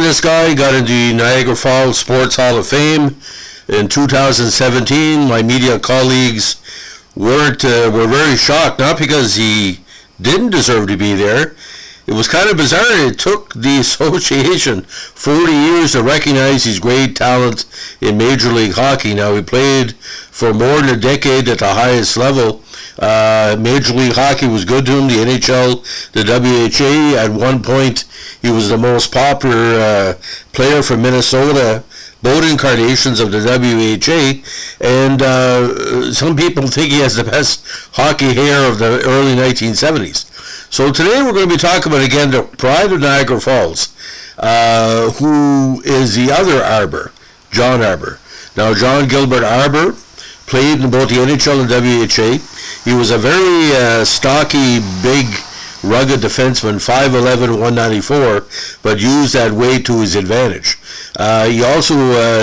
this guy, got into the Niagara Falls Sports Hall of Fame in 2017. My media colleagues were very shocked, not because he didn't deserve to be there. It was kind of bizarre. It took the association 40 years to recognize his great talent in Major League Hockey. Now, he played for more than a decade at the highest level. Major League Hockey was good to him, the NHL, the WHA. At one point, he was the most popular player from Minnesota, both incarnations of the WHA, and some people think he has the best hockey hair of the early 1970s. So today we're going to be talking about, again, the pride of Niagara Falls, who is the other Arbour, John Arbour. Now, John Gilbert Arbour played in both the NHL and WHA. He was a very stocky, big, rugged defenseman, 5'11", 194, but used that weight to his advantage. He also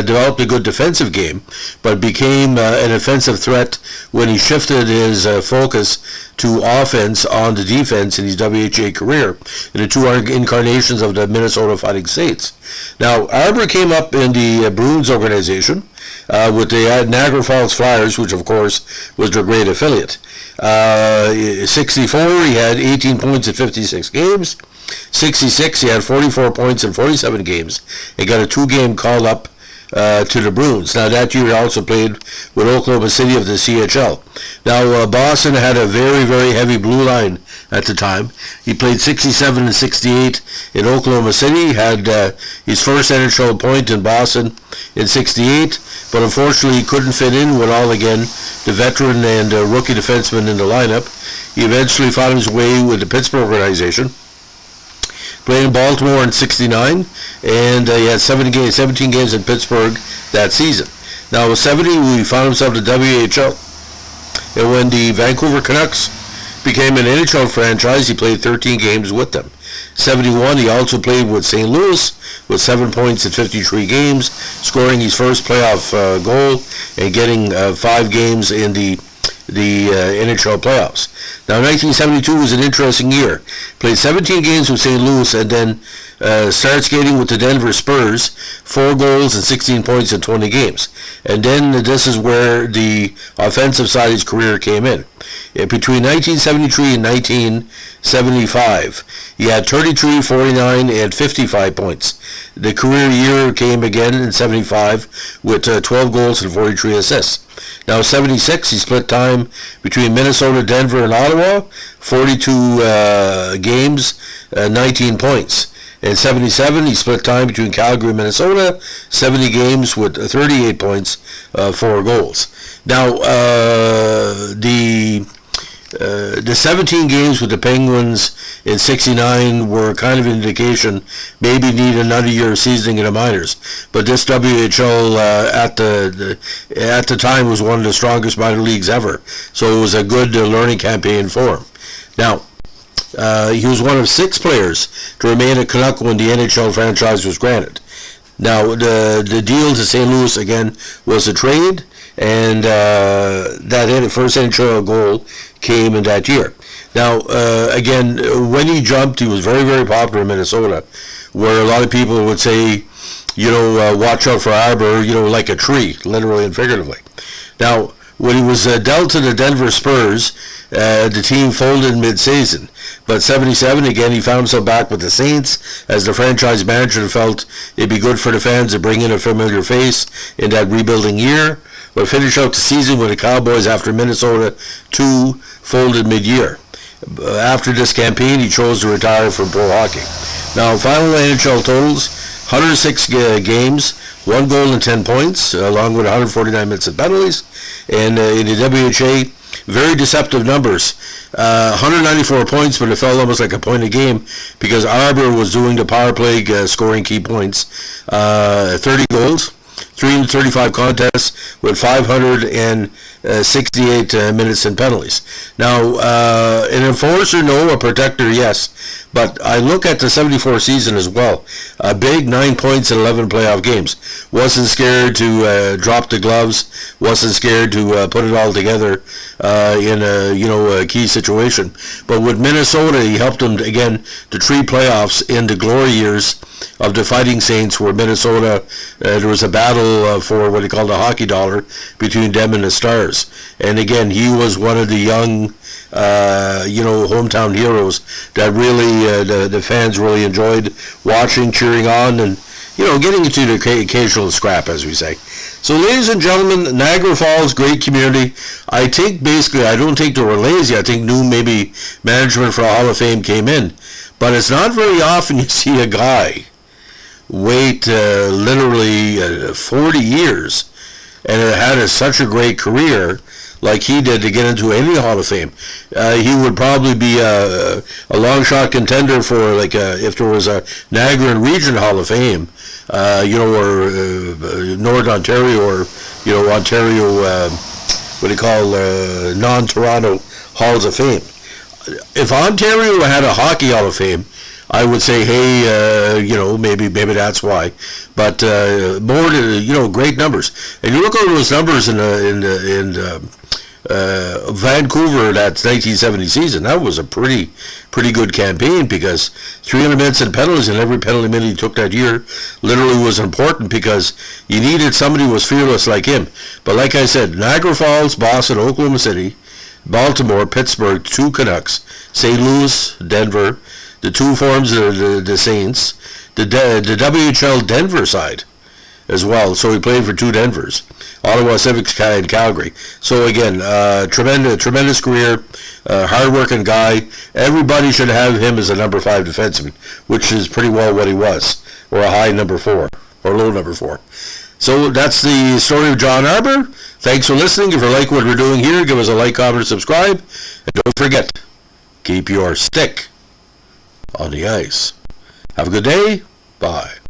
developed a good defensive game, but became an offensive threat when he shifted his focus to offense on the defense in his WHA career in the two incarnations of the Minnesota Fighting Saints. Now, Arbour came up in the Bruins organization with the Niagara Falls Flyers, which of course was their great affiliate. 64, he had 18 points in 56 games. 66, he had 44 points in 47 games and got a 2-game call-up to the Bruins. Now, that year he also played with Oklahoma City of the CHL. Now, Boston had a very, very heavy blue line at the time. He played 67 and 68 in Oklahoma City, had his first NHL point in Boston in 68, but unfortunately he couldn't fit in with all, again, the veteran and rookie defenseman in the lineup. He eventually found his way with the Pittsburgh organization. Played in Baltimore in 69, and he had 17 games in Pittsburgh that season. Now, in 70, he found himself in the WHL, and when the Vancouver Canucks became an NHL franchise, he played 13 games with them. 71, he also played with St. Louis with 7 points in 53 games, scoring his first playoff goal and getting 5 games in the NHL playoffs. Now, 1972 was an interesting year. Played 17 games with St. Louis and then started skating with the Denver Spurs, 4 goals and 16 points in 20 games. And then this is where the offensive side of his career came in. Between 1973 and 1975, he had 33, 49, and 55 points. The career year came again in 75 with 12 goals and 43 assists. Now, 76, he split time between Minnesota, Denver, and Ottawa, 42 games, 19 points. In 77, he split time between Calgary and Minnesota, 70 games with 38 points, 4 goals. Now, the 17 games with the Penguins in 69 were kind of an indication maybe need another year of seasoning in the minors. But this WHL at the time was one of the strongest minor leagues ever. So it was a good learning campaign for him. Now, he was one of 6 players to remain a Canuck when the NHL franchise was granted. Now, the deal to St. Louis, again, was a trade, and that first NHL goal came in that year. Now, again, when he jumped, he was very, very popular in Minnesota, where a lot of people would say, watch out for Arbour, like a tree, literally and figuratively. Now, when he was dealt to the Denver Spurs, the team folded mid-season. But 77, again, he found himself back with the Saints as the franchise manager felt it'd be good for the fans to bring in a familiar face in that rebuilding year. But finished out the season with the Cowboys after Minnesota 2 folded mid-year. After this campaign, he chose to retire from pro hockey. Now, final NHL totals, 106 games, 1 goal and 10 points, along with 149 minutes of penalties. And in the WHA, very deceptive numbers. 194 points, but it felt almost like a point a game because Arbour was doing the power play, scoring key points. 30 goals, 335 contests with 568 minutes and penalties. Now, an enforcer, no. A protector, yes. But I look at the 74 season as well. A big 9 points in 11 playoff games. Wasn't scared to drop the gloves. Wasn't scared to put it all together in a key situation. But with Minnesota, he helped them again to 3 playoffs in the glory years of the Fighting Saints, where Minnesota, there was a battle for what he called a hockey dollar between them and the Stars. And again, he was one of the young, hometown heroes that really the fans really enjoyed watching, cheering on, and getting into the occasional scrap, as we say. So, ladies and gentlemen, Niagara Falls, great community. I think basically, I don't think they were lazy. I think new maybe management for a Hall of Fame came in. But it's not very often you see a guy wait literally 40 years and had such a great career like he did to get into any Hall of Fame. He would probably be a long shot contender for if there was a Niagara and Region Hall of Fame, or North Ontario, or Ontario, non-Toronto Halls of Fame. If Ontario had a Hockey Hall of Fame, I would say, hey, maybe that's why. But more, great numbers. And you look at those numbers in Vancouver, that 1970 season. That was a pretty good campaign, because 300 minutes and penalties, and every penalty minute he took that year literally was important, because you needed somebody who was fearless like him. But like I said, Niagara Falls, Boston, Oklahoma City, Baltimore, Pittsburgh, 2 Canucks, St. Louis, Denver, the 2 forms of the Saints, the WHL Denver side as well. So he played for 2 Denvers, Ottawa Civics and Calgary. So again, tremendous career, hard-working guy. Everybody should have him as a number 5 defenseman, which is pretty well what he was, or a high number 4, or low number 4. So that's the story of John Arbour. Thanks for listening. If you like what we're doing here, give us a like, comment, subscribe. And don't forget, keep your stick on the ice. Have a good day. Bye.